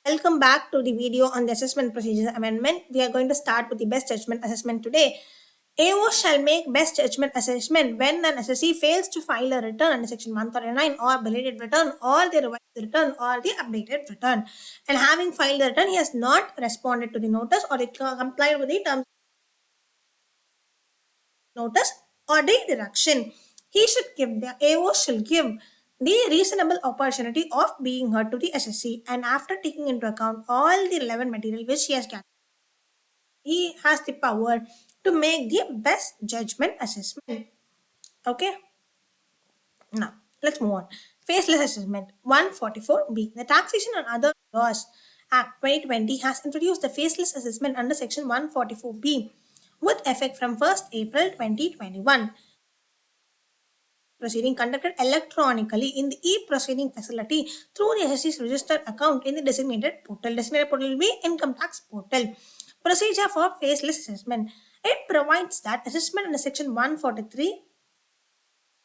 Welcome back to the video on the Assessment Procedures Amendment. We are going to start with the Best Judgment Assessment today. AO shall make Best Judgment Assessment when an assessee fails to file a return under Section 139 or belated return or the revised return or the updated return. And having filed the return, he has not responded to the notice or complied with the terms notice or the direction. He should give the AO should give the reasonable opportunity of being heard to the SSC, and after taking into account all the relevant material which he has gathered, he has the power to make the best judgment assessment. Okay, now let's move on. Faceless assessment 144B. The Taxation and Other Laws Act 2020 has introduced the faceless assessment under Section 144B with effect from 1st April 2021. Proceeding conducted electronically in the e-proceeding facility through the SSC's registered account in the designated portal. Designated portal will be Income Tax Portal. Procedure for faceless assessment. It provides that assessment under Section 143,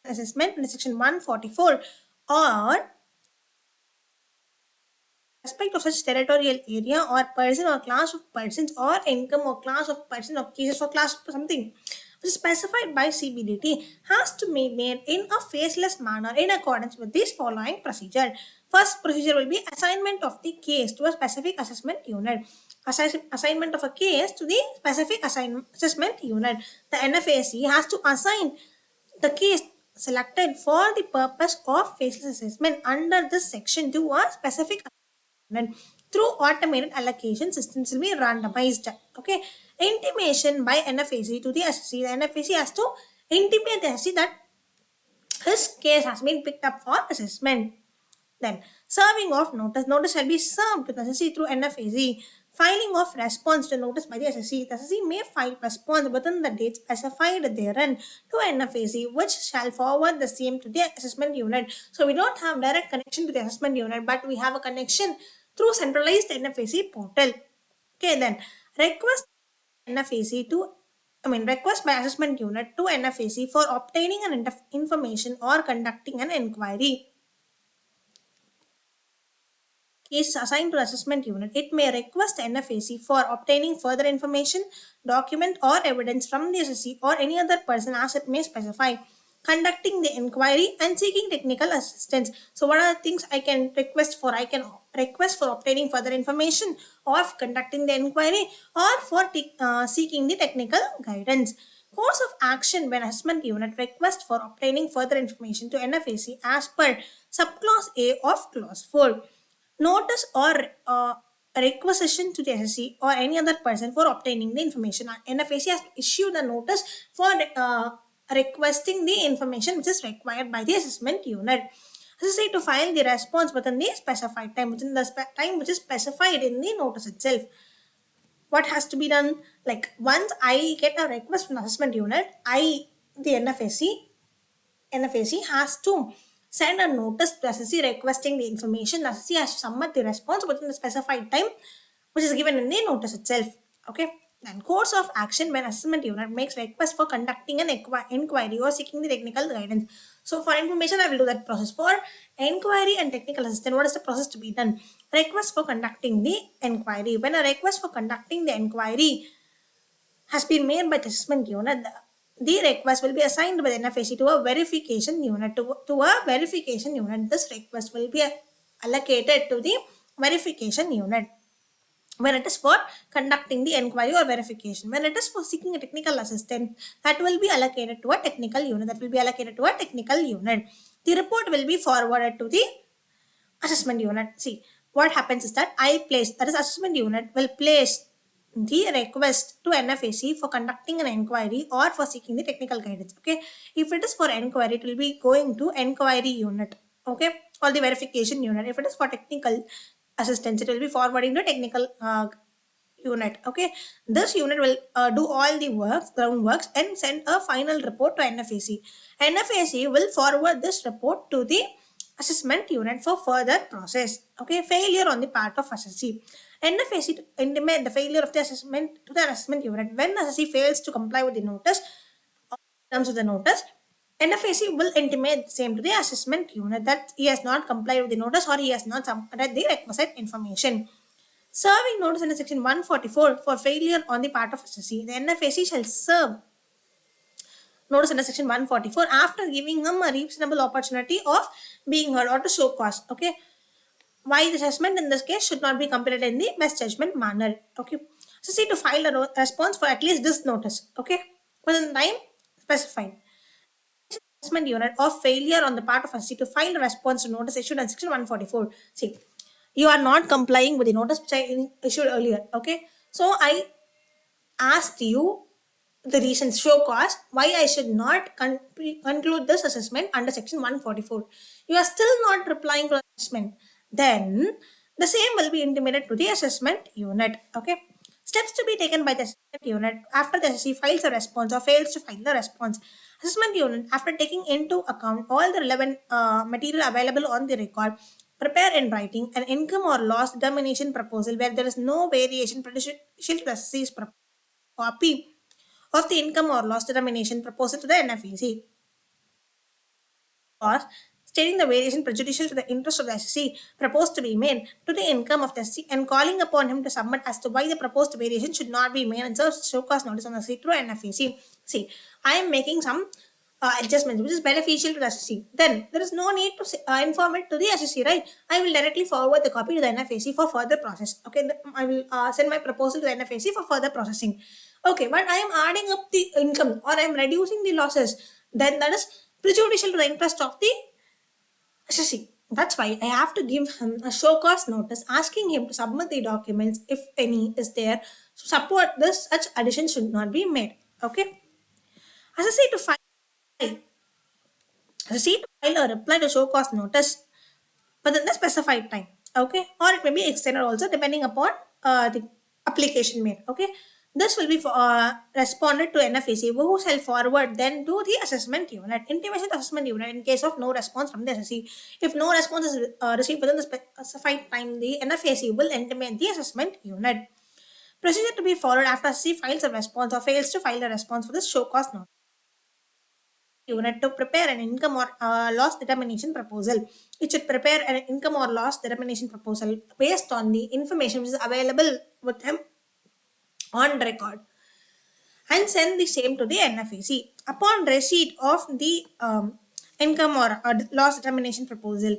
assessment under Section 144, or respect of such territorial area or person or class of persons or income or class of person or cases or class of something which is specified by CBDT has to be made in a faceless manner in accordance with this following procedure. First procedure will be assignment of the case to a specific assessment unit. Assignment of a case to the specific assessment unit. The NFAC has to assign the case selected for the purpose of faceless assessment under this section to a specific through automated allocation systems will be randomized. Okay, intimation by NFAC to the SSC. The NFAC has to intimate the SSC that his case has been picked up for assessment. Then, serving of notice. Notice shall be served to the SSC through NFAC. Filing of response to notice by the SSC. The SSC may file response within the date specified therein to NFAC, which shall forward the same to the assessment unit. So, we don't have direct connection to the assessment unit, but we have a connection through centralized NFAC portal. Okay, then request NFAC to request by assessment unit to NFAC for obtaining an information or conducting an inquiry. Case assigned to assessment unit, it may request NFAC for obtaining further information, document or evidence from the SSC or any other person as it may specify, conducting the inquiry and seeking technical assistance. So what are the things I can request for? I can request for obtaining further information or conducting the inquiry or for seeking the technical guidance. Course of action when assessment unit request for obtaining further information to NFAC as per subclause A of clause 4. Notice or requisition to the SSC or any other person for obtaining the information. NFAC has issued a notice for requesting the information which is required by the assessment unit. SSC to file the response within the specified time, within the time which is specified in the notice itself. What has to be done? Like once I get a request from the assessment unit, the NFAC has to send a notice to SSC requesting the information. The SSC has to submit the response within the specified time which is given in the notice itself. Okay. Then course of action when assessment unit makes request for conducting an inquiry or seeking the technical guidance. So for information, I will do that process. For inquiry and technical assistance, what is the process to be done? Request for conducting the inquiry. When a request for conducting the inquiry has been made by the assessment unit, the request will be assigned by the NFAC to a verification unit. To a verification unit, this request will be allocated to the verification unit when it is for conducting the inquiry or verification. When it is for seeking a technical assistance, that will be allocated to a technical unit. The report will be forwarded to the assessment unit. See, what happens is that assessment unit will place the request to NFAC for conducting an inquiry or for seeking the technical guidance. Okay, if it is for inquiry, it will be going to inquiry unit. Okay, or the verification unit. If it is for technical assistance, it will be forwarding to technical unit. Okay, this unit will do all the groundworks and send a final report to NFAC. NFAC will forward this report to the assessment unit for further process. Okay, failure on the part of SSC. NFAC to intimate the failure of the assessment to the assessment unit. When SSC fails to comply with the notice, terms of the notice, NFAC will intimate the same to the assessment unit that he has not complied with the notice or he has not submitted the requisite information. Serving notice under section 144 for failure on the part of SSC. The NFAC shall serve notice under section 144 after giving them a reasonable opportunity of being heard or to show cause. Okay. Why the assessment in this case should not be completed in the best judgment manner. Okay. So see to file a response for at least this notice. Okay. Within the time specified. Assessment unit of failure on the part of SC to file a response to notice issued on section 144. See, you are not complying with the notice which I issued earlier. Okay. So I asked you the reasons show cause why I should not conclude this assessment under section 144. You are still not replying to the assessment. Then the same will be intimated to the assessment unit. Okay. Steps to be taken by the assessment unit after the SSC files a response or fails to file the response. Assessment unit, after taking into account all the relevant material available on the record, prepare in writing an income or loss determination proposal where there is no variation prejudicial to the SSC's copy of the income or loss determination proposed to the NFEC, or stating the variation prejudicial to the interest of the SSC proposed to be made to the income of the SSC and calling upon him to submit as to why the proposed variation should not be made and serves show cause notice on the SSC through NFEC. See, I am making some adjustments which is beneficial to the SSC. Then there is no need to inform it to the SSC, right? I will directly forward the copy to the NFAC for further process. Okay, I will send my proposal to the NFAC for further processing. Okay, but I am adding up the income or I am reducing the losses. Then that is prejudicial to the interest of the SSC. That's why I have to give him a show cause notice asking him to submit the documents if any is there to support this. Such addition should not be made. Okay. SSC to file Receipt file a reply to show cause notice within the specified time. Okay, or it may be extended also depending upon the application made. Okay, this will be for, responded to NFAC, who shall forward then to the assessment unit. Intimation to assessment unit in case of no response from the SSC. If no response is received within the specified time, the NFAC will intimate the assessment unit. Procedure to be followed after SSC files a response or fails to file a response for this show cause notice unit to prepare an income or loss determination proposal. It should prepare an income or loss determination proposal based on the information which is available with them on record and send the same to the NFAC. Upon receipt of the income or loss determination proposal,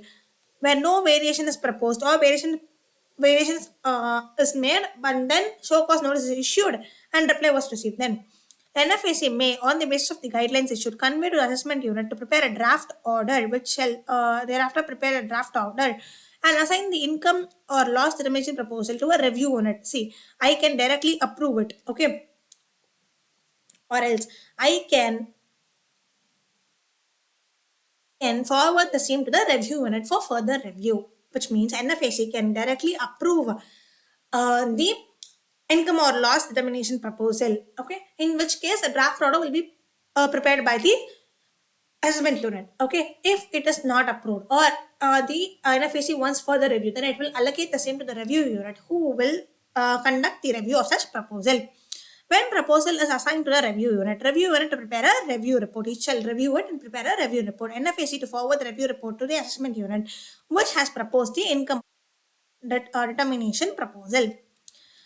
where no variation is proposed or variations is made, but then show cause notice is issued and reply was received. Then NFAC may, on the basis of the guidelines issued, convey to the assessment unit to prepare a draft order, which shall thereafter prepare a draft order and assign the income or loss determination proposal to a review unit. See, I can directly approve it, okay, or else I can forward the same to the review unit for further review, which means NFAC can directly approve the income or loss determination proposal. Okay, in which case a draft order will be prepared by the assessment unit. Okay, if it is not approved or the NFAC wants further review, then it will allocate the same to the review unit who will conduct the review of such proposal. When proposal is assigned to the review unit to prepare a review report. It shall review it and prepare a review report. NFAC to forward the review report to the assessment unit, which has proposed the income determination proposal.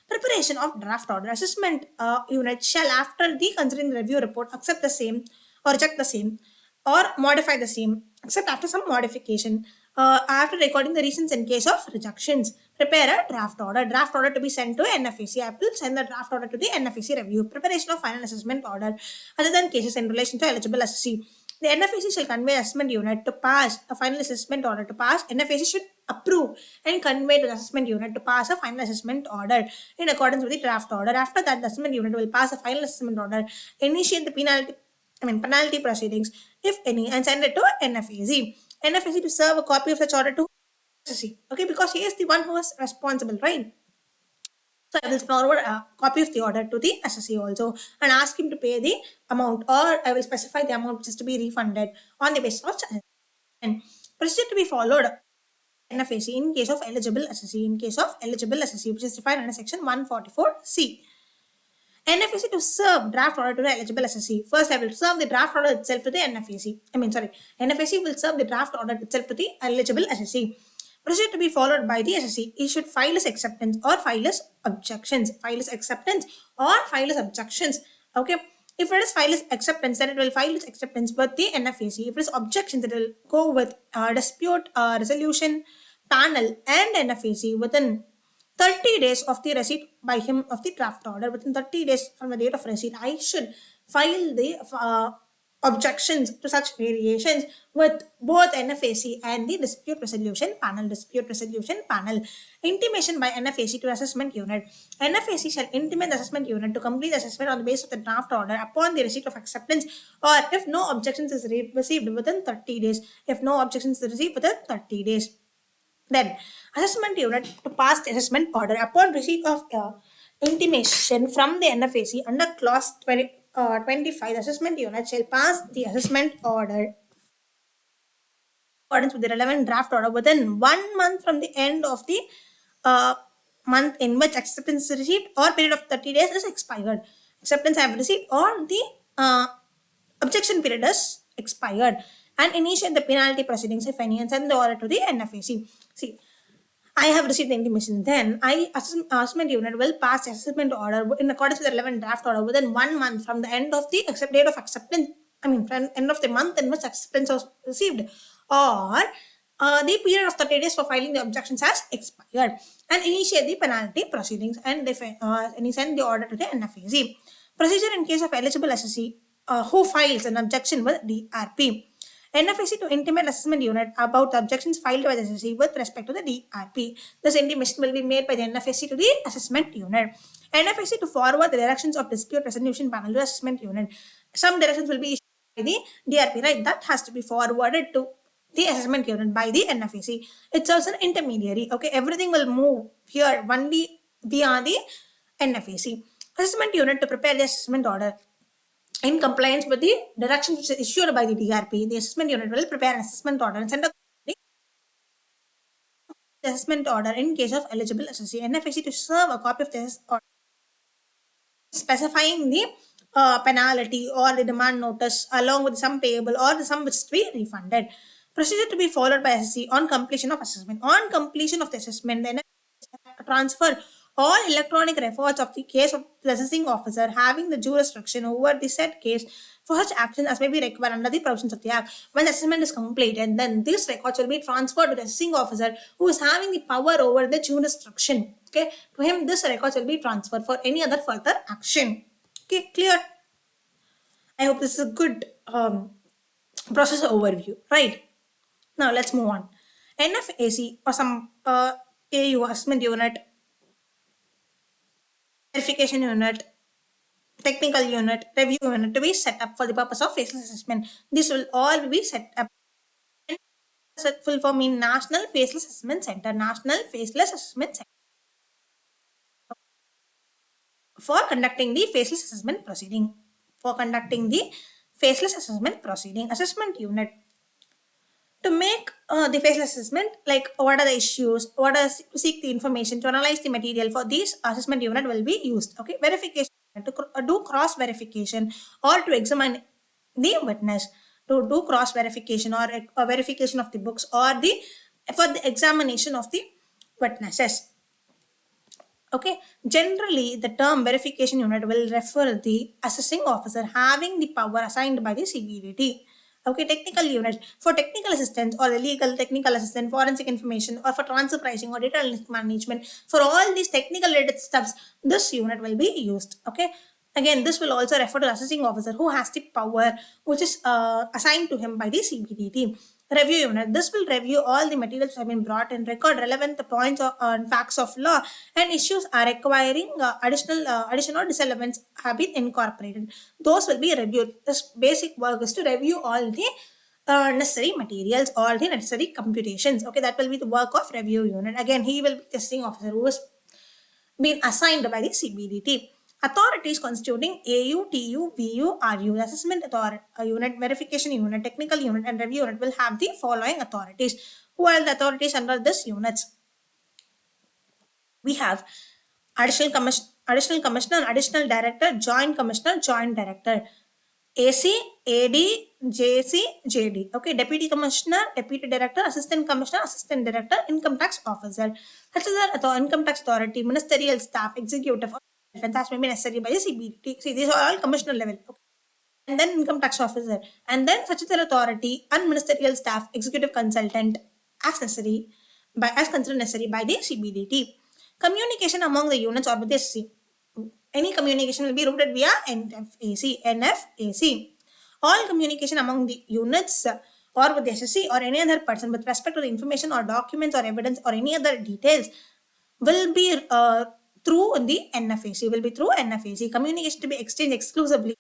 Preparation of draft order. Assessment unit shall, after the considering the review report, accept the same or reject the same or modify the same, except after some modification. After recording the reasons in case of rejections, prepare a draft order. Draft order to be sent to NFAC. I will send the draft order to the NFAC review. Preparation of final assessment order. Other than cases in relation to eligible SSC, the NFAC shall convey assessment unit to pass a final assessment order. To pass, NFAC should approve and convey to the assessment unit to pass a final assessment order in accordance with the draft order. After that, the assessment unit will pass a final assessment order, initiate the penalty proceedings, if any, and send it to NFAC. NFAC to serve a copy of such order to SSC. Okay, because he is the one who is responsible, right? So I will forward a copy of the order to the SSC also and ask him to pay the amount, or I will specify the amount which is to be refunded on the basis of charges. And procedure to be followed NFAC in case of eligible SSC. In case of eligible SSC, which is defined under section 144C. NFAC to serve draft order to the eligible SSC. First, I will serve the draft order itself to the NFAC. NFAC will serve the draft order itself to the eligible SSC. Procedure to be followed by the SSC. He should file his acceptance or file his objections. File his acceptance or file his objections. Okay. If it is file his acceptance, then it will file its acceptance with the NFAC. If it is objections, it will go with dispute resolution panel and NFAC within 30 days of the receipt by him of the draft order. Within 30 days from the date of receipt, I should file the objections to such variations with both NFAC and the dispute resolution panel. Dispute resolution panel. Intimation by NFAC to assessment unit. NFAC shall intimate the assessment unit to complete the assessment on the basis of the draft order upon the receipt of acceptance, or if no objections is received within 30 days. If no objections is received within 30 days. Then, assessment unit to pass the assessment order upon receipt of intimation from the NFAC under clause 25. The assessment unit shall pass the assessment order accordance with the relevant draft order within 1 month from the end of the uh, month in which acceptance is received, or period of 30 days is expired. Acceptance have received or the objection period is expired, and initiate the penalty proceedings if any and send the order to the NFAC. See, I have received the intimation. Then assessment unit will pass the assessment order in accordance with the relevant draft order within 1 month from the end of the date of acceptance. I mean, from end of the month in which acceptance was received, or the period of 30 days for filing the objections has expired, and initiate the penalty proceedings and send the order to the NFAC. Procedure in case of eligible SSC who files an objection with DRP. NFAC to intimate assessment unit about the objections filed by the SSC with respect to the DRP. This intimation will be made by the NFAC to the assessment unit. NFAC to forward the directions of dispute resolution panel to assessment unit. Some directions will be issued by the DRP, right? That has to be forwarded to the assessment unit by the NFAC. It serves an intermediary. Okay, everything will move here only via the NFAC. Assessment unit to prepare the assessment order. In compliance with the directions which is issued by the DRP, the assessment unit will prepare an assessment order and send a assessment order in case of eligible SSC. NFAC to serve a copy of this order specifying the penalty or the demand notice along with some payable or the sum which is to be refunded. Procedure to be followed by SSC on completion of assessment. On completion of the assessment, then transfer all electronic records of the case of the assessing officer having the jurisdiction over the said case for such action as may be required under the provisions of the Act. When the assessment is completed, then these records will be transferred to the assessing officer who is having the power over the jurisdiction. Okay, to him this records will be transferred for any other further action. Okay, clear? I hope this is a good process overview, right? Now let's move on. NFAC or some AU assessment unit, verification unit, technical unit, review unit to be set up for the purpose of faceless assessment. This will all be set up. Full form in National Faceless Assessment Center. National Faceless Assessment Center for conducting the faceless assessment proceeding. For conducting the faceless assessment proceeding. Assessment unit to make the faceless assessment, like what are the issues, what are to seek the information, to analyze the material for these assessment unit will be used. Okay, verification to do cross verification or to examine the witness, to do cross verification or a verification of the books or the for the examination of the witnesses. Okay, generally the term verification unit will refer the assessing officer having the power assigned by the CBDT. Okay, technical unit for technical assistance or the legal technical assistant, forensic information, or for transfer pricing or data analytics management. For all these technical related stuffs, this unit will be used. Okay, again, this will also refer to the assessing officer who has the power which is assigned to him by the CBDT. Review unit. This will review all the materials which have been brought in, record relevant points on facts of law, and issues are requiring additional disallowance have been incorporated. Those will be reviewed. This basic work is to review all the necessary materials, all the necessary computations. Okay, that will be the work of review unit. Again, he will be testing officer who is been assigned by the CBDT. Authorities constituting AU, TU, VU, RU, assessment unit, verification unit, technical unit, and review unit will have the following authorities. Who are the authorities under this units? We have additional commissioner, additional director, joint commissioner, joint director. AC, AD, JC, JD. Okay, Deputy Commissioner, Deputy Director, Assistant Commissioner, Assistant Director, Income Tax Officer. Such as the Income Tax Authority, Ministerial Staff, Executive, and that may be necessary by the CBT. See, these are all commissioner level. Okay. And then income tax officer, and then statutory authority and ministerial staff, executive consultant, as necessary as considered necessary by the CBDT. Communication among the units or with the SC. Any communication will be routed via NFAC. All communication among the units or with the SSC or any other person with respect to the information or documents or evidence or any other details will be through the NFAC. Will be through NFAC. Communication to be exchanged exclusively.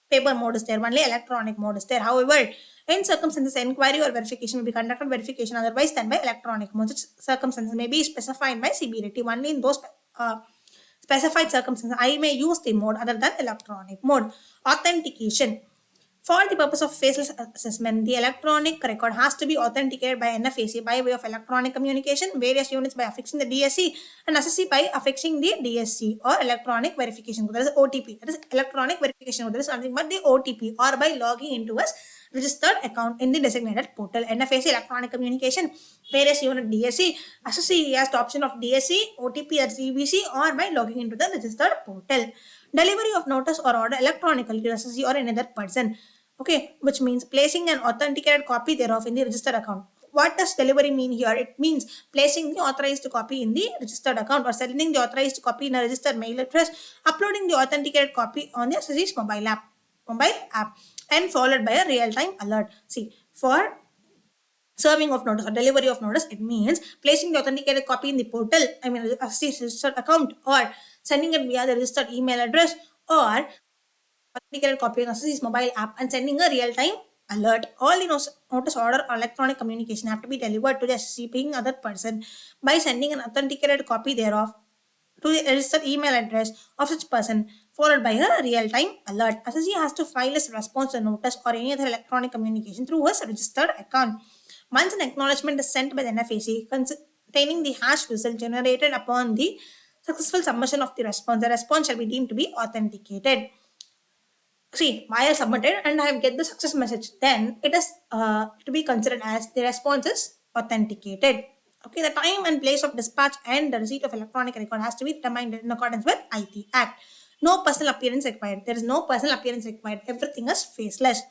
Paper mode is there, only electronic mode is there. However, in circumstances, inquiry or verification will be conducted verification otherwise than by electronic mode. Such circumstances may be specified by CBDT. Only in those specified circumstances, I may use the mode other than electronic mode. Authentication. For the purpose of faceless assessment, the electronic record has to be authenticated by NFAC by way of electronic communication, various units by affixing the DSC, and SSC by affixing the DSC or electronic verification. That is OTP. That is electronic verification. That is nothing but the OTP, or by logging into a registered account in the designated portal. NFAC electronic communication, various unit DSC, SSC has the option of DSC, OTP at CBC, or by logging into the registered portal. Delivery of notice or order electronically to SSC or another person. Okay, which means placing an authenticated copy thereof in the registered account. What does delivery mean here? It means placing the authorized copy in the registered account or sending the authorized copy in a registered mail address, uploading the authenticated copy on the SSC's mobile app, and followed by a real-time alert. See, for serving of notice or delivery of notice, it means placing the authenticated copy in the portal, SSC's registered account, or sending it via the registered email address, or authenticated copy on SSC's mobile app and sending a real-time alert. All the notice, order, or electronic communication have to be delivered to the SSC being other person by sending an authenticated copy thereof to the registered email address of such person, followed by a real-time alert. SSC has to file his response to notice or any other electronic communication through his registered account. Once an acknowledgement is sent by the NFAC containing the hash result generated upon the successful submission of the response shall be deemed to be authenticated. See, I have submitted and I have get the success message, then it is to be considered as the response is authenticated. Okay, the time and place of dispatch and the receipt of electronic record has to be determined in accordance with IT Act. No personal appearance required. There is no personal appearance required. Everything is faceless.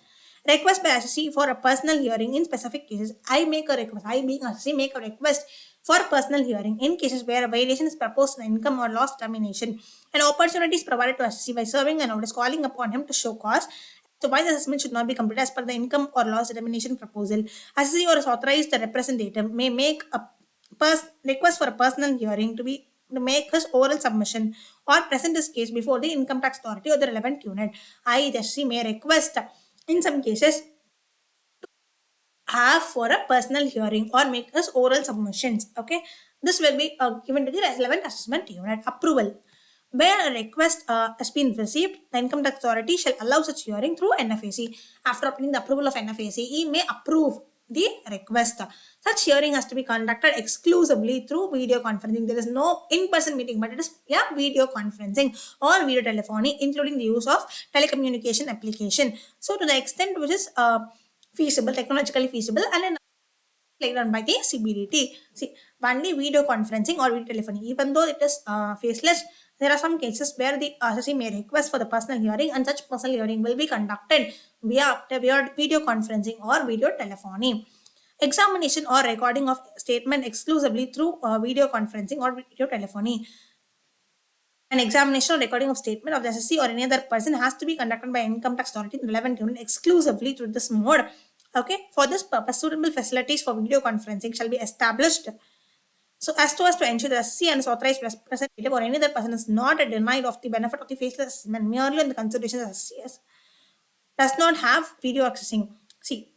Request by SSC for a personal hearing in specific cases. I make a request. I being SSC make a request for personal hearing in cases where a violation is proposed in income or loss determination. An opportunity is provided to SSC by serving a notice calling upon him to show cause. So why the assessment should not be completed as per the income or loss determination proposal. SSC or his authorized representative may make a request for a personal hearing to make his oral submission or present his case before the income tax authority or the relevant unit. I, the SSC, may request in some cases have for a personal hearing or make us oral submissions. Okay, this will be given to the relevant assessment unit. Approval. Where a request has been received, the income tax authority shall allow such hearing through NFAC. After obtaining the approval of NFAC, he may approve the request. Such hearing has to be conducted exclusively through video conferencing. There is no in-person meeting, but it is video conferencing or video telephony, including the use of telecommunication application. So to the extent which is feasible, technologically feasible, and then laid on by the CBDT. See, only video conferencing or video telephony, even though it is faceless, there are some cases where the SSC may request for the personal hearing, and such personal hearing will be conducted via video conferencing or video telephony. Examination or recording of statement exclusively through video conferencing or video telephony. An examination or recording of statement of the SSC or any other person has to be conducted by income tax authority in relevant unit exclusively through this mode. Okay, for this purpose, suitable facilities for video conferencing shall be established. So as to ensure that SSC and its authorized representative or any other person is not denied of the benefit of the faceless assessment merely on the consideration that SSC does not have video accessing. See,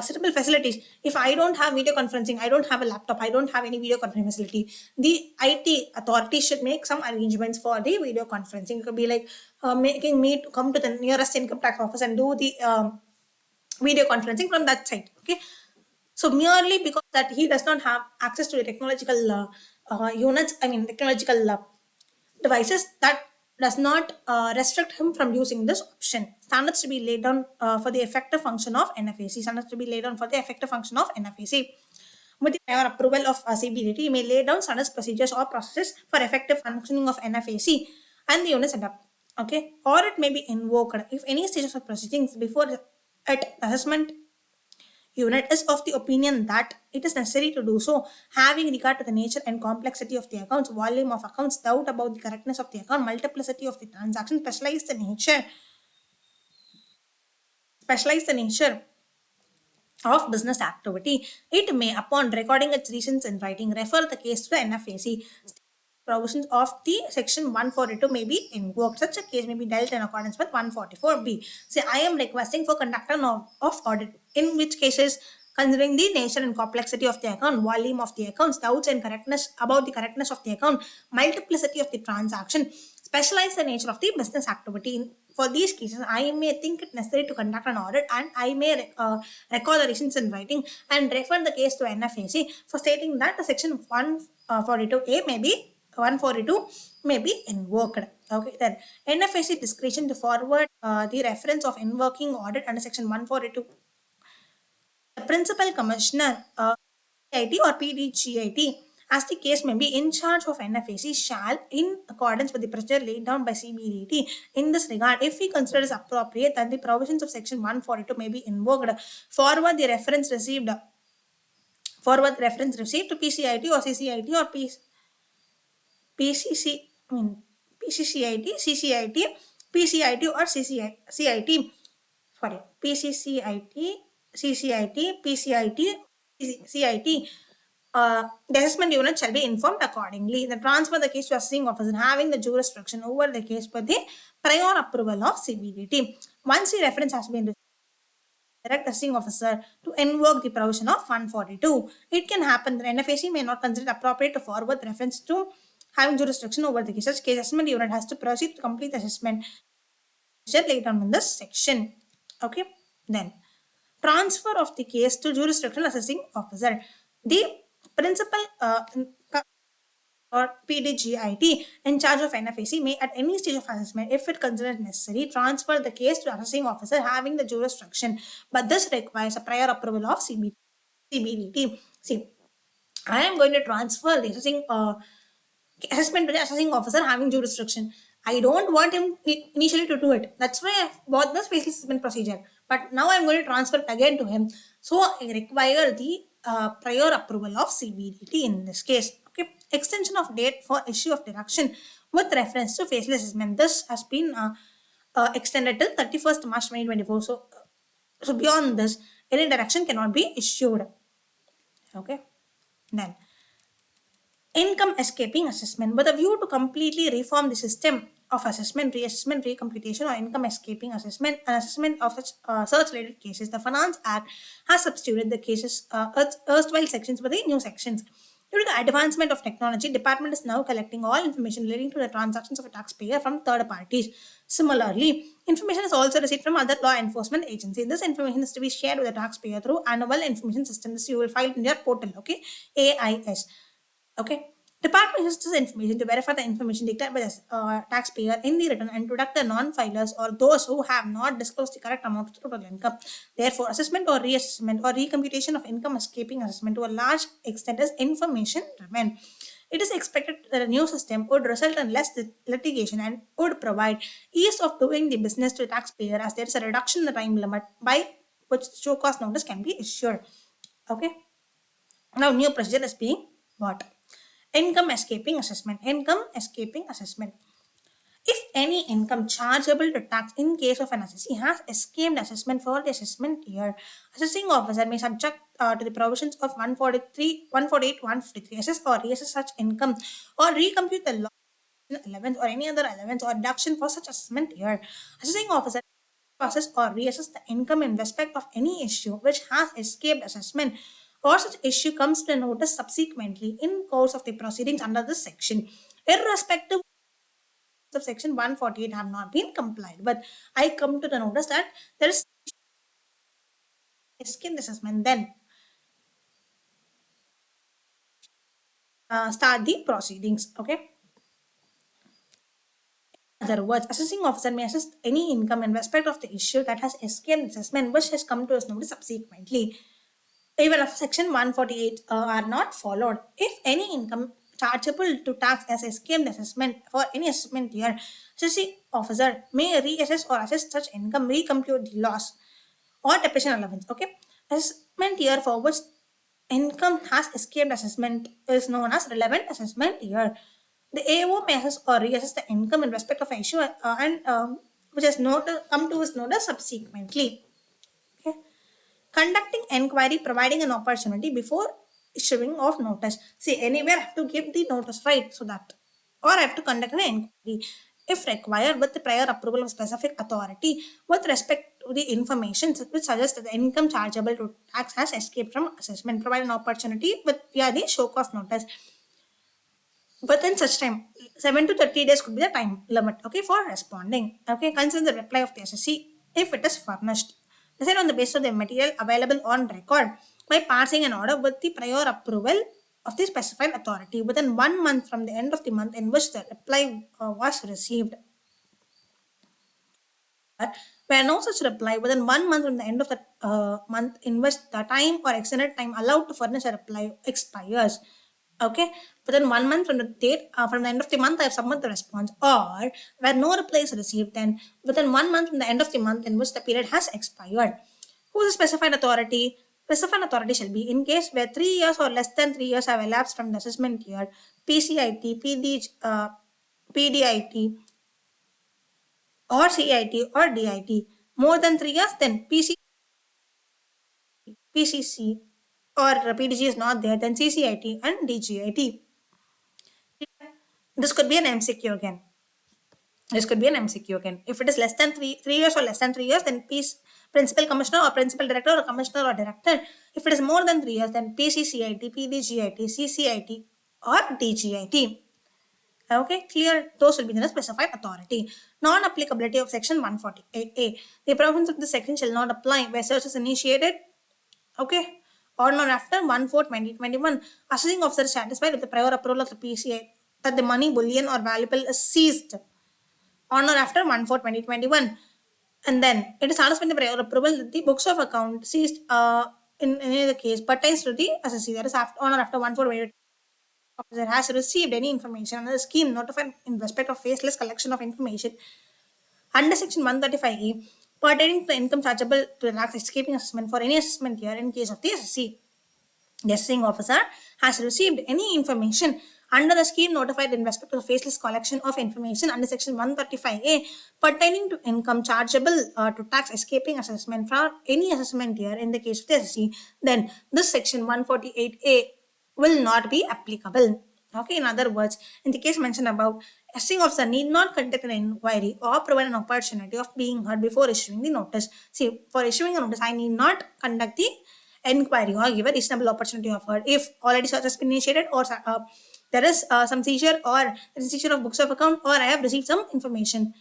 suitable facilities. If I don't have video conferencing, I don't have a laptop, I don't have any video conferencing facility, the IT authority should make some arrangements for the video conferencing. It could be like making me to come to the nearest income tax office and do the video conferencing from that site. Okay, so merely because that he does not have access to the technological units, technological devices, that does not restrict him from using this option. Standards to be laid down for the effective function of NFAC. Standards to be laid down for the effective function of NFAC. With the prior approval of CBDT, may lay down standards, procedures, or processes for effective functioning of NFAC and the unit setup. Okay, or it may be invoked if any stages of proceedings before it assessment unit is of the opinion that it is necessary to do so, having regard to the nature and complexity of the accounts, volume of accounts, doubt about the correctness of the account, multiplicity of the transaction, specialize the nature of business activity. It may, upon recording its reasons in writing, refer the case to the NFAC. Provisions of the section 142 may be invoked. Such a case may be dealt in accordance with 144B. Say, I am requesting for conductor of audit, in which cases, considering the nature and complexity of the account, volume of the accounts, doubts and correctness about the correctness of the account, multiplicity of the transaction, specialize the nature of the business activity. For these cases, I may think it necessary to conduct an audit and I may record the reasons in writing and refer the case to NFAC for stating that the section 142A may be 142 may be invoked. Okay, then NFAC discretion to forward the reference of invoking audit under section 142. The principal commissioner, CIT or PDGIT, as the case may be, in charge of NFAC, shall, in accordance with the procedure laid down by CBDT, in this regard, if he considers appropriate that the provisions of section 142 may be invoked, forward the reference received to PCIT or CCIT or PCC, I mean PCCIT, CCIT, PCIT or CCIT, sorry, PCCIT, CCIT, PCIT, CIT. The assessment unit shall be informed accordingly. The transfer the case to assessing officer having the jurisdiction over the case for the prior approval of CBDT. Once the reference has been direct assessing officer to invoke the provision of 142. It can happen that NFAC may not consider it appropriate to forward reference to having jurisdiction over the case. Such case assessment unit has to proceed to complete the assessment laid down in this section. Okay, then transfer of the case to jurisdiction assessing officer. The principal or PDGIT in charge of NFAC may at any stage of assessment, if it considers necessary, transfer the case to assessing officer having the jurisdiction. But this requires a prior approval of CBDT. See, I am going to transfer the assessment to the assessing officer having jurisdiction. I don't want him initially to do it. That's why I bought the spatial assessment procedure. But now I'm going to transfer it again to him. So I require the prior approval of CBDT in this case. Okay. Extension of date for issue of deduction with reference to facial assessment. This has been extended till 31st March 2024. So beyond this, any direction cannot be issued. Okay. Then income escaping assessment with a view to completely reform the system of assessment, reassessment, recomputation, or income escaping assessment and assessment of such search related cases. The Finance Act has substituted the cases erstwhile sections with the new sections. Due to the advancement of technology, department is now collecting all information relating to the transactions of a taxpayer from third parties. Similarly, information is also received from other law enforcement agencies. This information is to be shared with the taxpayer through annual information system. This you will find in your portal, okay? AIS. Okay. Department uses this information to verify the information declared by the taxpayer in the return and to deduct the non-filers or those who have not disclosed the correct amount of total income. Therefore, assessment or reassessment or recomputation of income escaping assessment to a large extent is information driven. It is expected that a new system would result in less litigation and would provide ease of doing the business to the taxpayer as there is a reduction in the time limit by which show cause notice can be issued. Okay. Now, new procedure is being what? Income escaping assessment. Income escaping assessment. If any income chargeable to tax in case of an assessee has escaped assessment for the assessment year, assessing officer may subject to the provisions of 143, 148, 153 assess or reassess such income or recompute the loss allowance or any other allowance or deduction for such assessment year. Assessing officer process or reassess the income in respect of any issue which has escaped assessment or such issue comes to notice subsequently in course of the proceedings under this section, irrespective of section 148 have not been complied. But I come to the notice that there is escape assessment, then start the proceedings. Okay. In other words, assessing officer may assess any income in respect of the issue that has escaped assessment which has come to his notice subsequently, even if section 148 are not followed. If any income chargeable to tax has escaped assessment for any assessment year, assessing officer may reassess or assess such income, recompute the loss or depreciation allowance. Okay, assessment year for which income has escaped assessment is known as relevant assessment year. The AO may assess or reassess the income in respect of an issue and which has come to his notice subsequently. Okay. Conducting enquiry, providing an opportunity before issuing of notice. See, anywhere I have to give the notice, right? So that, or I have to conduct an enquiry if required with the prior approval of specific authority with respect to the information which suggests that the income chargeable to tax has escaped from assessment. Provide an opportunity with via the show cause notice within such time. 7 to 30 days could be the time limit, okay, for responding. Okay, consider the reply of the SSC if it is furnished. Decide on the basis of the material available on record by passing an order with the prior approval of the specified authority within 1 month from the end of the month in which the reply was received. Where no such reply within 1 month from the end of the month in which the time or extended time allowed to furnish a reply expires. Okay, within 1 month from the date from the end of the month, I have submitted the response. Or where no reply is received, then within 1 month from the end of the month in which the period has expired. Who is the specified authority? Specified authority shall be in case where 3 years or less than 3 years have elapsed from the assessment year, PCIT, PDIT, or CIT or DIT. More than 3 years, then PCC or PDG is not there, then CCIT and DGIT. This could be an MCQ again. This could be an MCQ again. If it is less than 3 years or less than 3 years, then principal commissioner or principal director or commissioner or director. If it is more than 3 years, then PCCIT, PDGIT, CCIT, or DGIT. Okay, clear. Those will be the specified authority. Non-applicability of section 148A. The provisions of the section shall not apply where search is initiated. Okay, on or after 1/4/2021, assessing officer is satisfied with the prior approval of the PCI that the money, bullion, or valuable is seized on or after 1/4/2021, and then it is satisfied with the prior approval that the books of account seized in any other case pertains to the assessee. That is after on or after 1/4/2021. Officer has received any information under the scheme notified in respect of faceless collection of information under section 135A pertaining to the income chargeable to the tax escaping assessment for any assessment year in case of the SSC. The assessing officer has received any information under the scheme notified in respect of the faceless collection of information under section 135A pertaining to income chargeable to tax escaping assessment for any assessment year in the case of the SSC, then this section 148A will not be applicable. Okay, in other words, in the case mentioned above, assessing officer need not conduct an inquiry or provide an opportunity of being heard before issuing the notice. See, for issuing a notice, I need not conduct the inquiry or give a reasonable opportunity of heard if already search has been initiated or there is some seizure or seizure of books of account or I have received some information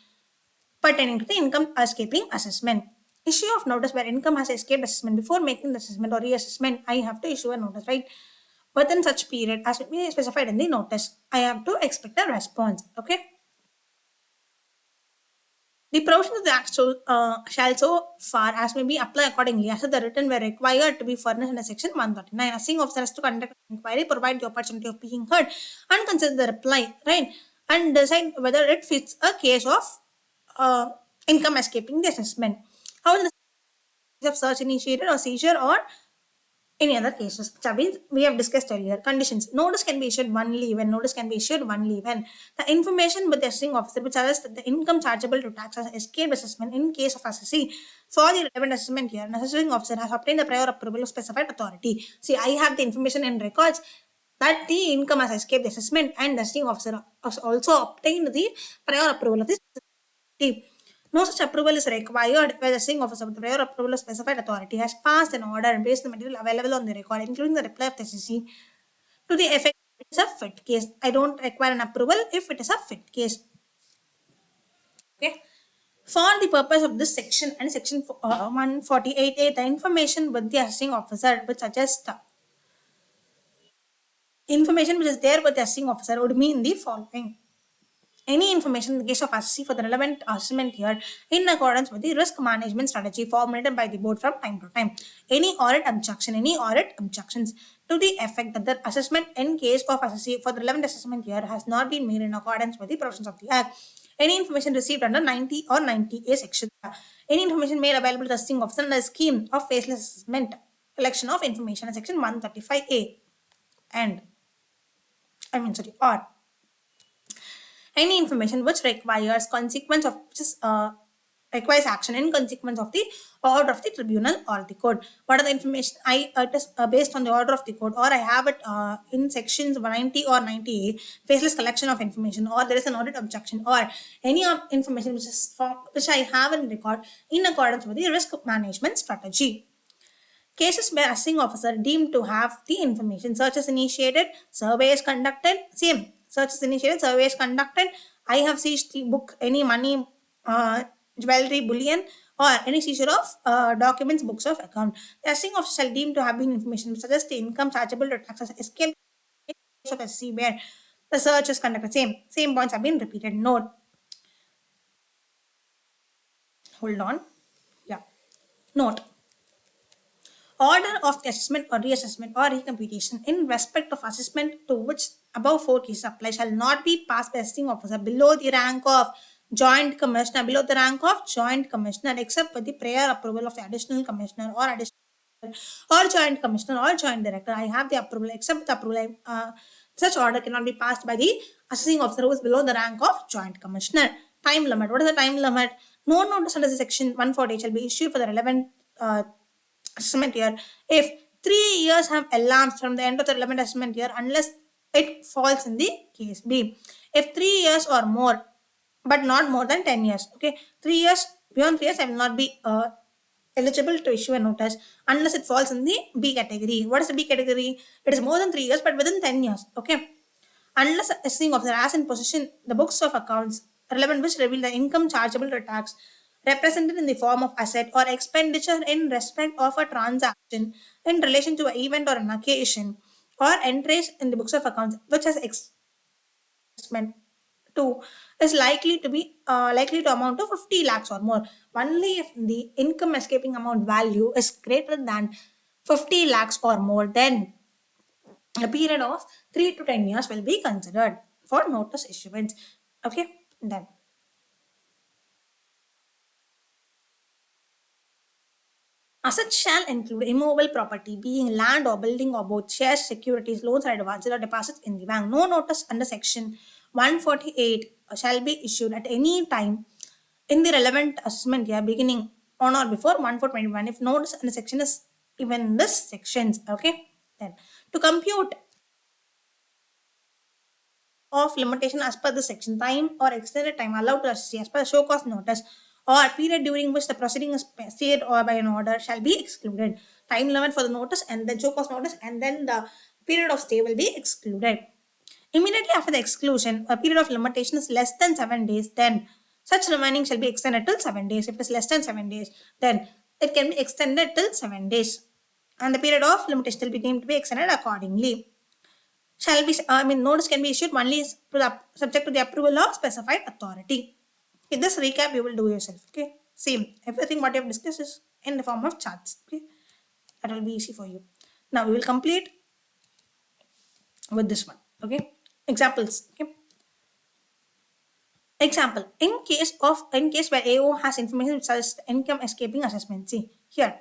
pertaining to the income escaping assessment. Issue of notice where income has escaped assessment before making the assessment or reassessment, I have to issue a notice, right? Within such period as may be specified in the notice, I have to expect a response. Okay. The provisions of the Act shall so far as may be apply accordingly as the written were required to be furnished under section 139. Assessing officer has to conduct an inquiry, provide the opportunity of being heard, and consider the reply, right? And decide whether it fits a case of uh, income escaping the assessment. How is the case of search initiated or seizure or any other cases which have been we have discussed earlier. Conditions. Notice can be issued only when notice can be issued only when the information with the assessing officer which suggests that the income chargeable to tax has escaped assessment in case of assessee for the relevant assessment year, an assessing officer has obtained the prior approval of specified authority. See, I have the information in records that the income has escaped the assessment and the assessing officer has also obtained the prior approval of this. No such approval is required where the assessing officer with the prior approval of specified authority has passed an order and based the material available on the record, including the reply of the SEC, to the effect it is a fit case. I don't require an approval if it is a fit case. Okay. For the purpose of this section and section 148A, the information with the assessing officer which suggests information which is there with the assessing officer would mean the following. any information in the case of assessee for the relevant assessment year in accordance with the risk management strategy formulated by the board from time to time. Any audit objections to the effect that the assessment in case of assessee for the relevant assessment year has not been made in accordance with the provisions of the Act. Any information received under 90 or 90A section. Any information made available to the assessing officer under the scheme of faceless assessment collection of information in section 135A. And or any information which requires consequence of which is, requires action in consequence of the order of the tribunal or the court. What are the information? It is based on the order of the court, or I have it in sections 90 or 90A, faceless collection of information, or there is an audit objection, or any information which I have in record in accordance with the risk management strategy. Cases where assessing officer deemed to have the information. Search is initiated, survey is conducted. Same. Search is initiated, survey is conducted. I have seized the book, any money, jewelry, bullion, or any seizure of documents, books of account. The assessing officer shall deem to have been information such as the income chargeable to taxes escape in case of SC where the search is conducted. Same points have been repeated. Note. Hold on. Yeah. Note. Order of the assessment or reassessment or recomputation in respect of assessment to which above 4 cases apply shall not be passed by assessing officer below the rank of joint commissioner, except with the prior approval of the additional commissioner or additional or joint commissioner or joint director. I have the approval, except the approval. Such order cannot be passed by the assessing officer who is below the rank of joint commissioner. Time limit. What is the time limit? No notice under section 140 shall be issued for the relevant assessment year if 3 years have elapsed from the end of the relevant assessment year unless it falls in the case B. If 3 years or more, but not more than 10 years. Okay, 3 years, beyond 3 years, I will not be eligible to issue a notice unless it falls in the B category. What is the B category? It is more than 3 years, but within 10 years. Okay, unless a assessing officer has in possession the books of accounts relevant which reveal the income chargeable to tax represented in the form of asset or expenditure in respect of a transaction in relation to an event or an occasion, or entries in the books of accounts which has expense to is likely to amount to 50 lakhs or more. Only if the income escaping amount value is greater than 50 lakhs or more, then a period of 3 to 10 years will be considered for notice issuance. Okay, then. Assets shall include immovable property, being land or building or both, shares, securities, loans, or advances or deposits in the bank. No notice under section 148 shall be issued at any time in the relevant assessment year beginning on or before 1/4/21 if notice under section is even in this sections. Okay, then to compute of limitation as per the section, time or extended time allowed to assess as per the show cause notice or period during which the proceeding is stayed or by an order shall be excluded. Time limit for the notice and then show cause notice and then the period of stay will be excluded. Immediately after the exclusion, a period of limitation is less than 7 days, then such remaining shall be extended till 7 days. If it is less than 7 days, then it can be extended till 7 days. And the period of limitation will be deemed to be extended accordingly. Notice can be issued only subject to the approval of specified authority. In this recap, you will do yourself. Okay, same. Everything what you have discussed is in the form of charts. Okay, that will be easy for you. Now we will complete with this one. Okay, examples. Okay, example. In case where AO has information such as income escaping assessment. See here.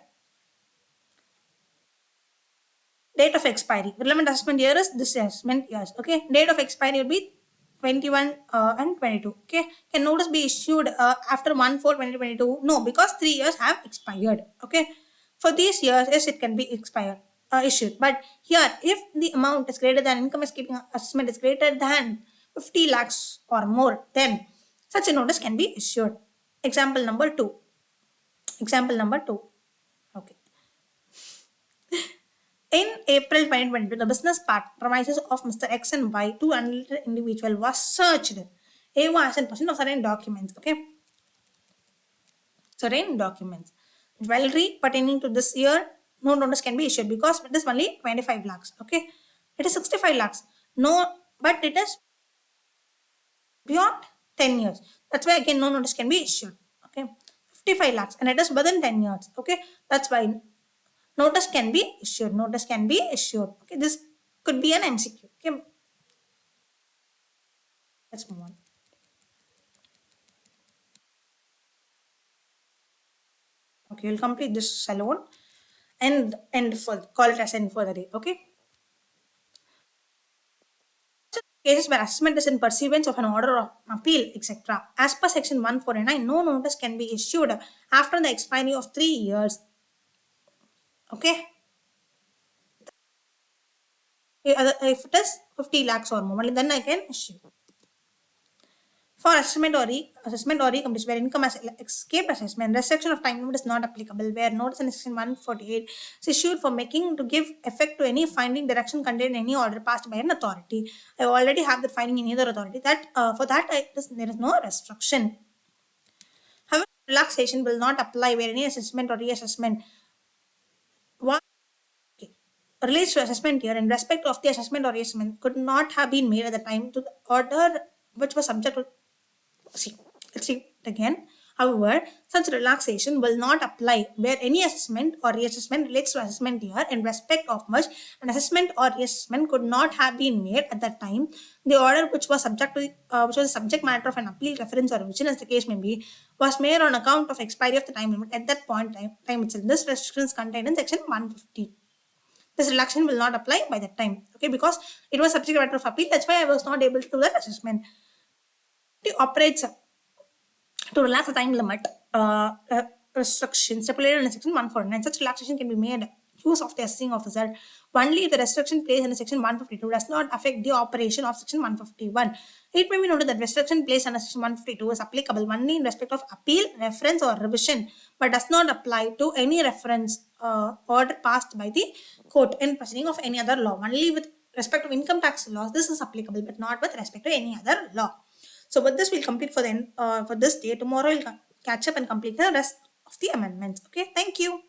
Date of expiry. Relevant assessment year is this assessment years. Okay. Date of expiry will be 21 and 22. Okay. Can notice be issued after 1/4/2022? No, because 3 years have expired. Okay. For these years, yes, it can be expired issued. But here, if the amount is greater than income escaping assessment is greater than 50 lakhs or more, then such a notice can be issued. Example number 2. Example number 2. Okay. In April 2022, the business premises of Mr. X and Y, two unrelated individuals, was searched. A was in possession of certain documents. Okay, certain documents. Jewelry pertaining to this year, no notice can be issued because it is only 25 lakhs. Okay, it is 65 lakhs. No, but it is beyond 10 years. That's why again no notice can be issued. Okay. 55 lakhs and it is within 10 years. Okay. That's why notice can be issued. Notice can be issued. Okay. This could be an MCQ. Okay. Let's move on. Okay. We'll complete this alone and end for call it as end for the day. Okay. Cases where assessment is in pursuance of an order of appeal, etc. As per section 149, no notice can be issued after the expiry of 3 years. Okay. If it is 50 lakhs or more, only then I can issue. For assessment or recompletion where income has escaped assessment, restriction of time limit is not applicable. Where notice in section 148 is issued for making to give effect to any finding direction contained in any order passed by an authority. I already have that finding in either authority. That for that there is no restriction. However, relaxation will not apply where any assessment or reassessment was relates to assessment here in respect of the assessment or reassessment could not have been made at the time to the order which was subject to see. Let's see it again. However, such relaxation will not apply where any assessment or reassessment relates to assessment year in respect of which an assessment or reassessment could not have been made at that time. The order which was subject to which was the subject matter of an appeal, reference, or revision, as the case may be, was made on account of expiry of the time limit at that time itself. This restriction is contained in section 150. This relaxation will not apply by that time. Okay, because it was subject matter of appeal. That's why I was not able to do that assessment. It operates to relax the time limit restriction stipulated in section 149. Such relaxation can be made use of the assessing officer only if the restriction placed in section 152 does not affect the operation of section 151. It may be noted that restriction placed under section 152 is applicable only in respect of appeal, reference, or revision, but does not apply to any reference order passed by the court in proceeding of any other law. Only with respect to income tax laws, this is applicable, but not with respect to any other law. So with this, we'll complete for this day. Tomorrow, we'll catch up and complete the rest of the amendments. Okay, thank you.